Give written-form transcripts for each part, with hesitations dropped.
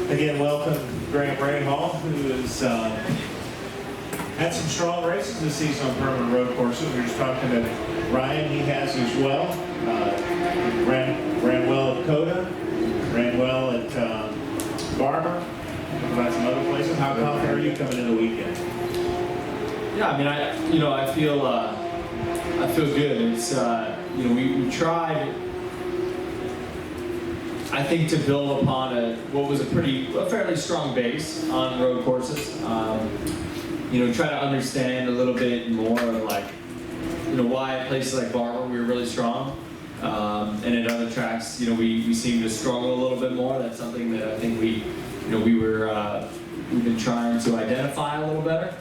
Again, welcome Graham Rahal, who has had some strong races this season on permanent road courses. We were just talking to Ryan, he has as well. Ran well at Coda, ran well at Barber, about some other places. How confident are you coming into the weekend? Yeah, I mean, I feel good. It's we tried, I think, to build upon what was a fairly strong base on road courses. Try to understand a little bit more of why at places like Barber we were really strong, and at other tracks, we seem to struggle a little bit more. That's something that I think we've been trying to identify a little better.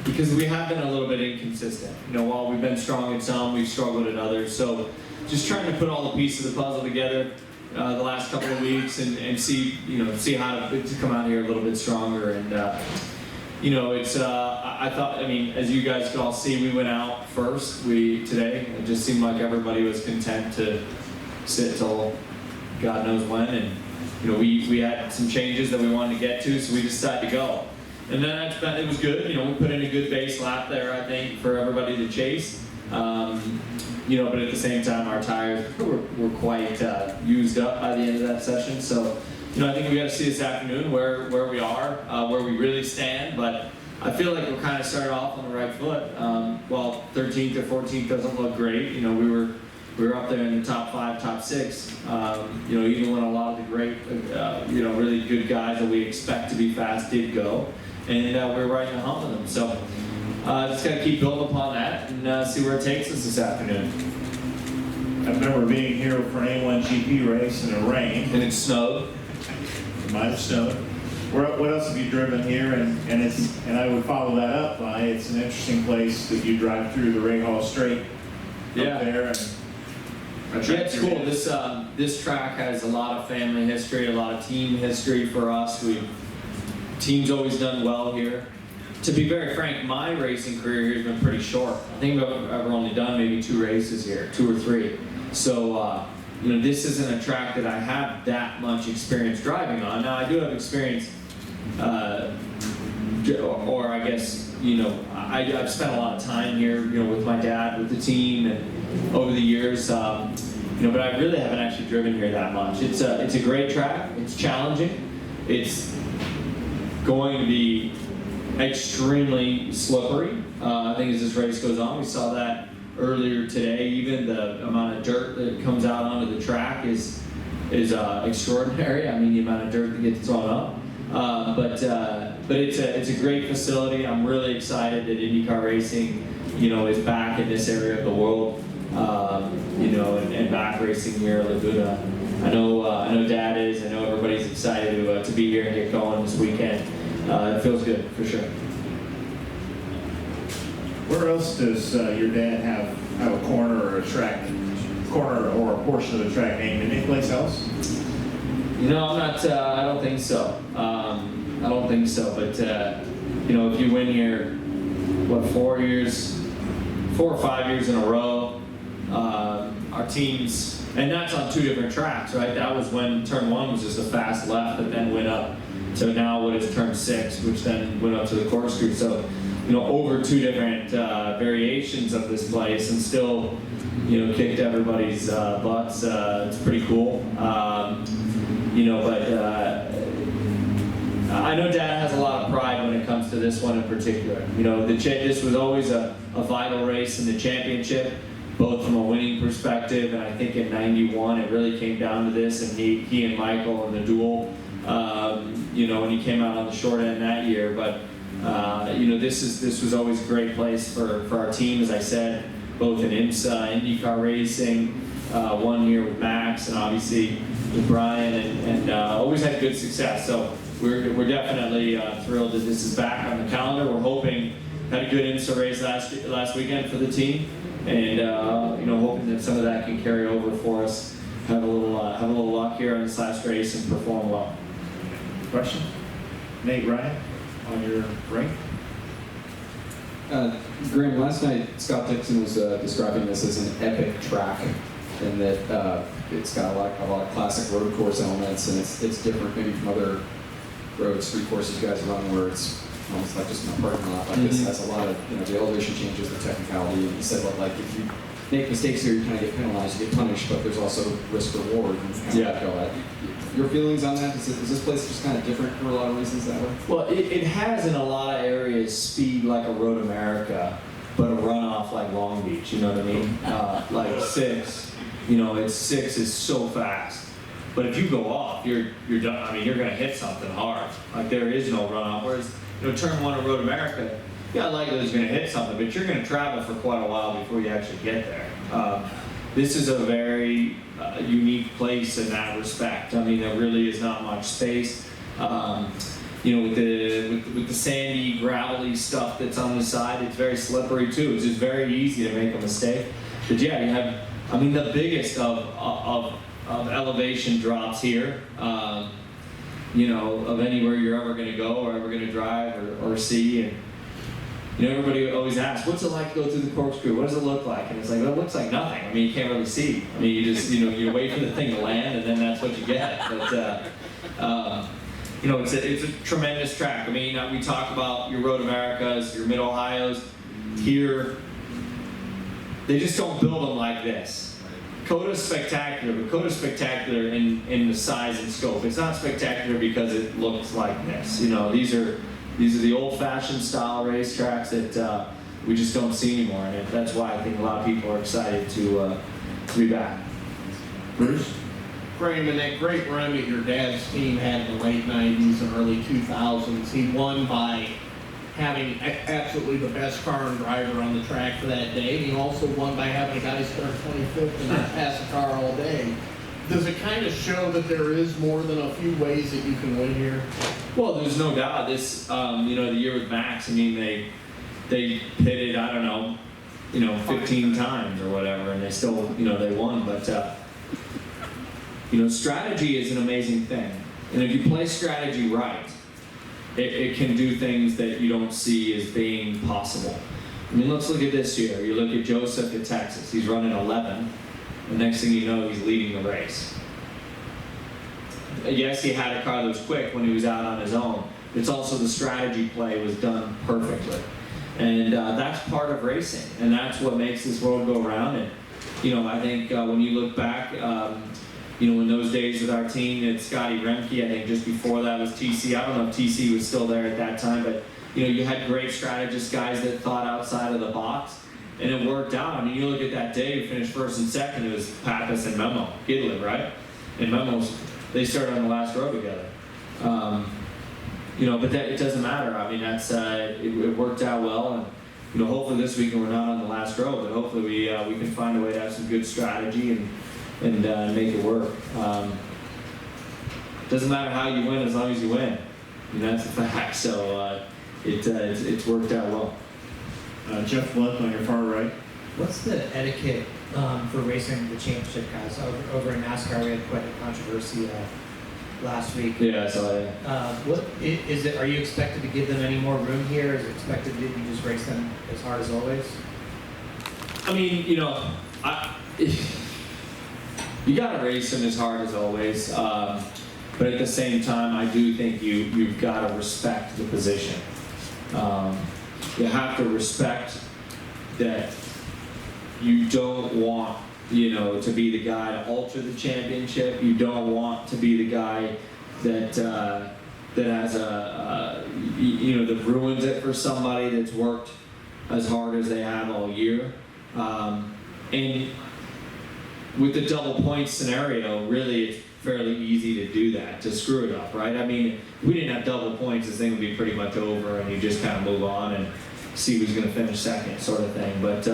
Because we have been a little bit inconsistent. While we've been strong at some, we've struggled at others. So just trying to put all the pieces of the puzzle together the last couple of weeks and see how to come out here a little bit stronger. And I thought, as you guys could all see, we went out first today. It just seemed like everybody was content to sit till God knows when. And we had some changes that we wanted to get to, so we decided to go. And then it was good. We put in a good base lap there, I think, for everybody to chase. But at the same time, our tires were quite used up by the end of that session. So, I think we got to see this afternoon where we are, where we really stand. But I feel like we're kind of started off on the right foot. While 13th or 14th doesn't look great, we were up there in the top 5, top 6. Even when a lot of the great, really good guys that we expect to be fast did go. And we're right in the hump of them. So just got to keep building upon that and see where it takes us this afternoon. I remember being here for an A1GP race in the rain. And it snowed. It might have snowed. What else have you driven here? And I would follow that up by, it's an interesting place that you drive through the Rahal Strait up there. It's cool. This track has a lot of family history, a lot of team history for us. Team's always done well here. To be very frank, my racing career here has been pretty short. I think I've ever only done maybe 2 races here, 2 or 3. So, this isn't a track that I have that much experience driving on. Now, I do have experience, or I guess, I've spent a lot of time here, with my dad, with the team, and over the years, but I really haven't actually driven here that much. It's a great track. It's challenging. It's going to be extremely slippery. I think as this race goes on, we saw that earlier today. Even the amount of dirt that comes out onto the track is extraordinary. The amount of dirt that gets thrown up. But it's a great facility. I'm really excited that IndyCar racing, is back in this area of the world, and back racing here at Laguna. I know Dad is. I know everybody's excited to be here and get going this weekend. It feels good for sure. Where else does your dad have a corner or a portion of the track named? Any place else? I'm not. I don't think so. I don't think so. But if you win here, 4 or 5 years in a row, our teams. And that's on 2 different tracks, right? That was when turn 1 was just a fast left that then went up to now what is turn 6, which then went up to the corkscrew. So, over 2 different variations of this place and still, kicked everybody's butts. It's pretty cool. But I know Dad has a lot of pride when it comes to this one in particular. This was always a vital race in the championship, both from a winning perspective, and I think in '91 it really came down to this, and he and Michael in the duel, when he came out on the short end that year. But this was always a great place for our team, as I said, both in IMSA, IndyCar racing, one year with Max, and obviously with Brian, and always had good success. So we're definitely thrilled that this is back on the calendar. We're hoping, had a good IMSA race last weekend for the team. And hoping that some of that can carry over for us. Have a little luck here on this last race and perform well. Question, Nate, Ryan, on your right. Graham, last night Scott Dixon was describing this as an epic track. in that it's got a lot of classic road course elements, and it's different maybe from other road street courses you guys run where it's almost like just in a parking lot. Like this has a lot of, the elevation changes, the technicality, and you said, well, like if you make mistakes here, you kind of get penalized, you get punished, but there's also risk reward and kind of let go at. Your feelings on that? Is this place just kind of different for a lot of reasons that way? Well, it has in a lot of areas speed like a Road America, but a runoff like Long Beach. You know what I mean? Like 6. It's 6 is so fast. But if you go off, you're done. I mean, you're going to hit something hard. Like there is no runoff. Whereas, turn 1 of Road America, yeah, likely is going to hit something, but you're going to travel for quite a while before you actually get there. This is a very unique place in that respect. I mean, there really is not much space. With the sandy, gravelly stuff that's on the side, it's very slippery too. It's just very easy to make a mistake. But yeah, you have, the biggest of elevation drops here. Of anywhere you're ever going to go or ever going to drive or see. And everybody always asks, what's it like to go through the corkscrew? What does it look like? And it's like, well, it looks like nothing. I mean, you can't really see. I mean, you just, you wait for the thing to land, and then that's what you get. But, it's a tremendous track. I mean, we talk about your Road Americas, your Mid-Ohios. Here, they just don't build them like this. Coda's spectacular, but Coda's spectacular in the size and scope. It's not spectacular because it looks like this. These are the old-fashioned style racetracks that we just don't see anymore, and that's why I think a lot of people are excited to be back. Bruce? Graham, in that great run that your dad's team had in the late 90s and early 2000s, he won by having absolutely the best car and driver on the track for that day. And he also won by having a guy start 25th and not pass a car all day. Does it kind of show that there is more than a few ways that you can win here? Well, there's no doubt. This, the year with Max, they pitted, 15 times or whatever, and they still, they won. But, strategy is an amazing thing. And if you play strategy right, it can do things that you don't see as being possible. Let's look at this year. You look at Joseph at Texas. He's running 11. The next thing you know, he's leading the race. Yes, he had a car that was quick when he was out on his own. It's also the strategy play was done perfectly. And that's part of racing. And that's what makes this world go around. And, I think when you look back, in those days with our team, it's Scotty Remke. I think just before that was TC. I don't know if TC was still there at that time, but, you had great strategist guys that thought outside of the box. And it worked out. You look at that day, we finished first and second, it was Pappas and Memo, Gidley, right? And Memo's, they started on the last row together. But that, it doesn't matter. It worked out well, and hopefully this weekend we're not on the last row, but hopefully we can find a way to have some good strategy and make it work. Doesn't matter how you win as long as you win. That's a fact. So it's worked out well. Jeff Blunt on your far right. What's the etiquette for racing the championship guys? Over in NASCAR, we had quite a controversy last week. Yeah, I saw that. What is it? Are you expected to give them any more room here? Is it expected that you just race them as hard as always? You got to race them as hard as always, but at the same time, I do think you've got to respect the position. You have to respect that you don't want, to be the guy to alter the championship. You don't want to be the guy that has that ruins it for somebody that's worked as hard as they have all year. And with the double point scenario, really it's fairly easy to do that, to screw it up, right? If we didn't have double points, this thing would be pretty much over and you just kind of move on and see who's going to finish second, sort of thing. But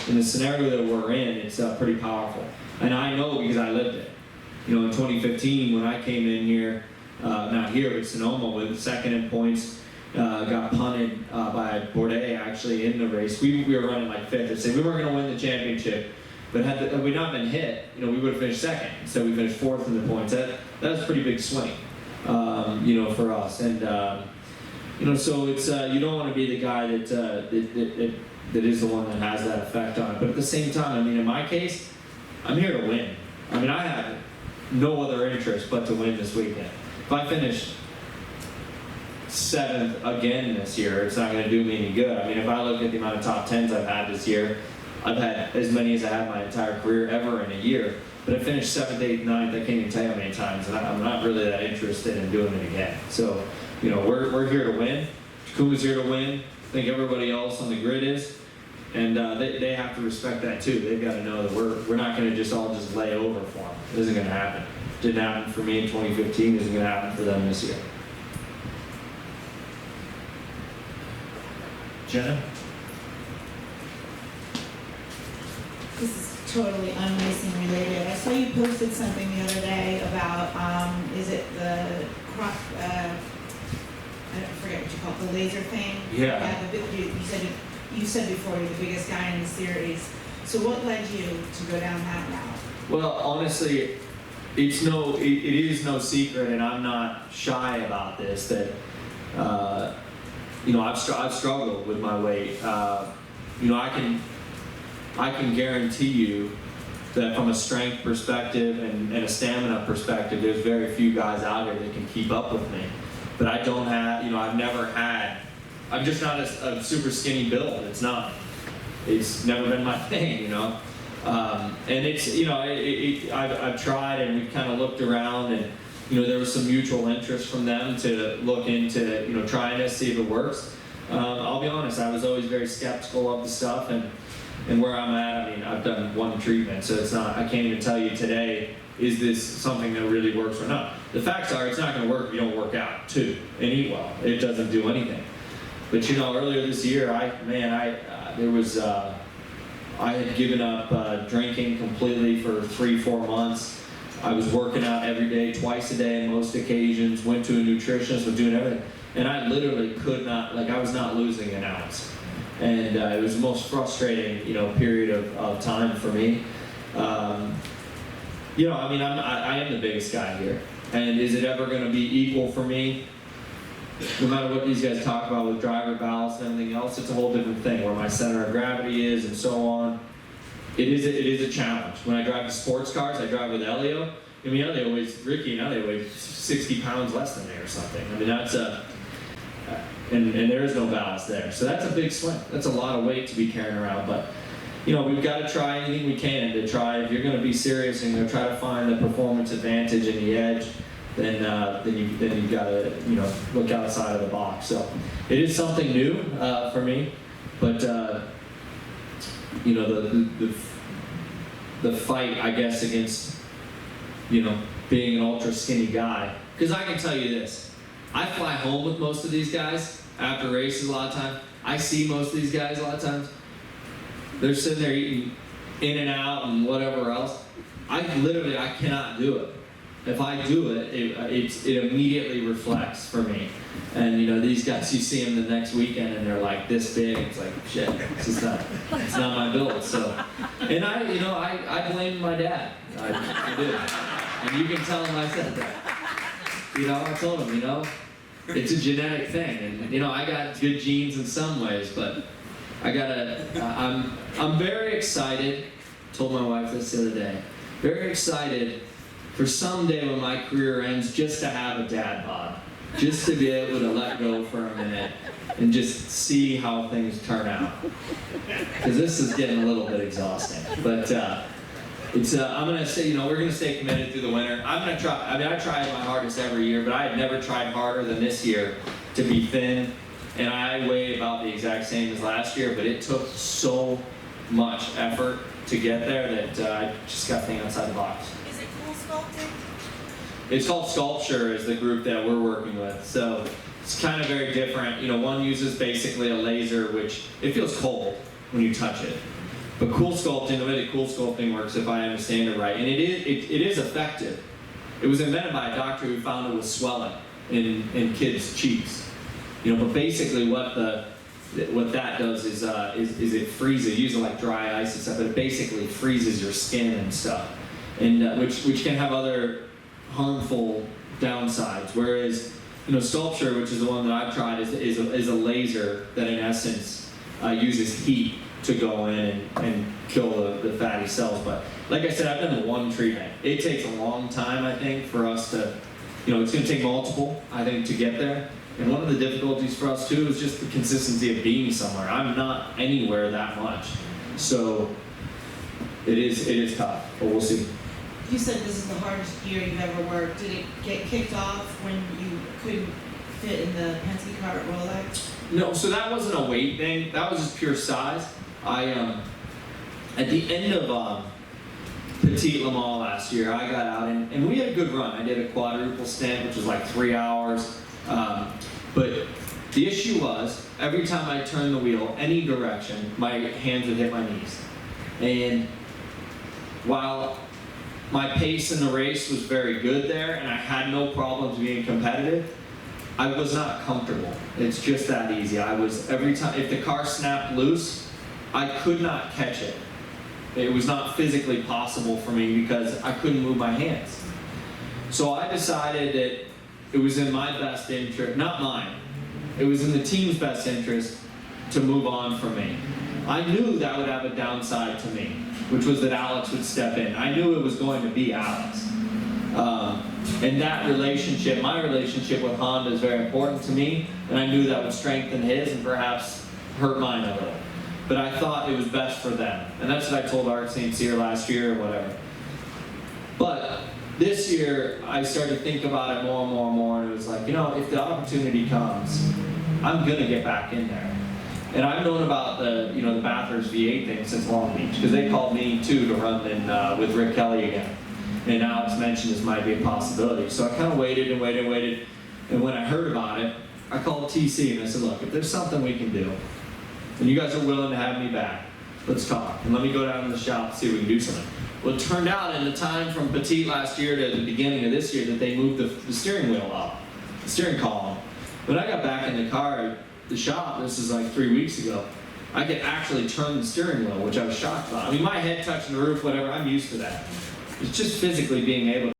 in the scenario that we're in, it's pretty powerful. And I know because I lived it. In 2015, when I came in here, not here, but Sonoma, with second in points, got punted by Bourdais actually in the race. We were running like fifth. They said we weren't going to win the championship. But had we not been hit, we would have finished second. So we finished fourth in the points. That was a pretty big swing, for us. And so it's you don't want to be the guy that is the one that has that effect on it. But at the same time, in my case, I'm here to win. I mean, I have no other interest but to win this weekend. If I finish 7th again this year, it's not going to do me any good. I mean, if I look at the amount of top 10s I've had this year, I've had as many as I had my entire career ever in a year. But I finished 7th, 8th, 9th, I can't even tell you how many times, and I'm not really that interested in doing it again. So, you know, we're here to win. Takuma's here to win. I think everybody else on the grid is. And they have to respect that too. They've got to know that we're not going to just all just lay over for them. It isn't going to happen. Didn't happen for me in 2015. It isn't going to happen for them this year. Jenna? This is totally unracing related. I saw you posted something the other day about, is it the crop, I forget what you call it, the laser thing? Yeah. You said before you're the biggest guy in the series. So what led you to go down that route? Well, honestly, it is no secret, and I'm not shy about this, that you know, I've struggled with my weight. You know, I can guarantee you that from a strength perspective and a stamina perspective, there's very few guys out here that can keep up with me. But I don't have, you know, I'm just not a super skinny build. It's never been my thing, you know. And it's, you know, I've tried, and we've kind of looked around, and, you know, there was some mutual interest from them to look into, you know, trying to see if it works. I'll be honest, I was always very skeptical of the stuff, and where I'm at, I mean, I've done one treatment, so it's not, I can't even tell you today, is this something that really works or not. The facts are, it's not going to work if you don't work out too and eat well. It doesn't do anything. But you know, earlier this year, I had given up drinking completely for 3-4 months. I was working out every day, twice a day on most occasions, went to a nutritionist, was doing everything. And I literally could not, like, I was not losing an ounce. And it was the most frustrating, you know, period of time for me. You know, I mean, I am the biggest guy here. And is it ever going to be equal for me? No matter what these guys talk about with driver balance and everything else, it's a whole different thing, where my center of gravity is and so on. It is a challenge. When I drive the sports cars, I drive with Elio. I mean, Ricky and Elio weigh 60 pounds less than me or something. I mean, that's and there is no balance there. So that's a big swing. That's a lot of weight to be carrying around. But, you know, we've got to try anything we can to try, if you're going to be serious and you're going to try to find the performance advantage and the edge, then you've got to, you know, look outside of the box. So it is something new for me, but you know, the fight, I guess, against, you know, being an ultra skinny guy, because I can tell you this, I fly home with most of these guys after races a lot of times. I see most of these guys a lot of times. They're sitting there eating In-N-Out and whatever else. I cannot do it. If I do it, it immediately reflects for me. And you know, these guys, you see them the next weekend and they're like this big. It's like, shit, it's not my build. So, and I blame my dad. I do. And you can tell him I said that. You know, I told him, you know, it's a genetic thing. And you know, I got good genes in some ways, but I'm very excited. Told my wife this the other day. Very excited for someday when my career ends, just to have a dad bod. Just to be able to let go for a minute and just see how things turn out. Because this is getting a little bit exhausting. But I'm going to say, you know, we're going to stay committed through the winter. I'm going to try, I mean, I try my hardest every year, but I have never tried harder than this year to be thin. And I weigh about the exact same as last year, but it took so much effort to get there that I just got to think outside the box. Is it cool sculpting? It's called Sculpture, is the group that we're working with. So it's kind of very different. You know, one uses basically a laser, which it feels cold when you touch it. But Cool Sculpting, the way that Cool Sculpting works, if I understand it right, and it is effective. It was invented by a doctor who found it was swelling in kids' cheeks. You know, but basically what that does is it freezes, using like dry ice and stuff, but it basically freezes your skin and stuff, and which can have other harmful downsides. Whereas, you know, Sculpture, which is the one that I've tried, is a laser that in essence uses heat to go in and kill the fatty cells. But like I said, I've done the one tree head. It takes a long time, I think, for us to, it's going to take multiple, I think, to get there. And one of the difficulties for us too is just the consistency of being somewhere. I'm not anywhere that much, so it is tough, but we'll see. You said this is the hardest year you've ever worked. Did it get kicked off when you couldn't fit in the Penske car at Rolex? No, so that wasn't a weight thing. That was just pure size. At the end of Petit Le Mans last year, I got out and we had a good run. I did a quadruple stint, which was like 3 hours. But the issue was, every time I turned the wheel any direction, my hands would hit my knees. And while my pace in the race was very good there, and I had no problems being competitive, I was not comfortable. It's just that easy. Every time, if the car snapped loose, I could not catch it. It was not physically possible for me because I couldn't move my hands. So I decided that it was in my best interest, not mine, it was in the team's best interest to move on from me. I knew that would have a downside to me, which was that Alex would step in. I knew it was going to be Alex. And that relationship, my relationship with Honda is very important to me, and I knew that would strengthen his and perhaps hurt mine a little. But I thought it was best for them. And that's what I told Art St. Cyr last year or whatever. But this year, I started to think about it more and more and more, and it was like, if the opportunity comes, I'm gonna get back in there. And I've known about the Bathurst V8 thing since Long Beach, because they called me too to run with Rick Kelly again. And Alex mentioned this might be a possibility. So I kind of waited and waited and waited. And when I heard about it, I called TC and I said, look, if there's something we can do, and you guys are willing to have me back, let's talk. And let me go down to the shop and see if we can do something. Well, it turned out in the time from Petit last year to the beginning of this year that they moved the steering wheel up, the steering column. When I got back in the car, the shop, this is like 3 weeks ago, I could actually turn the steering wheel, which I was shocked about. I mean, my head touching the roof, whatever, I'm used to that. It's just physically being able to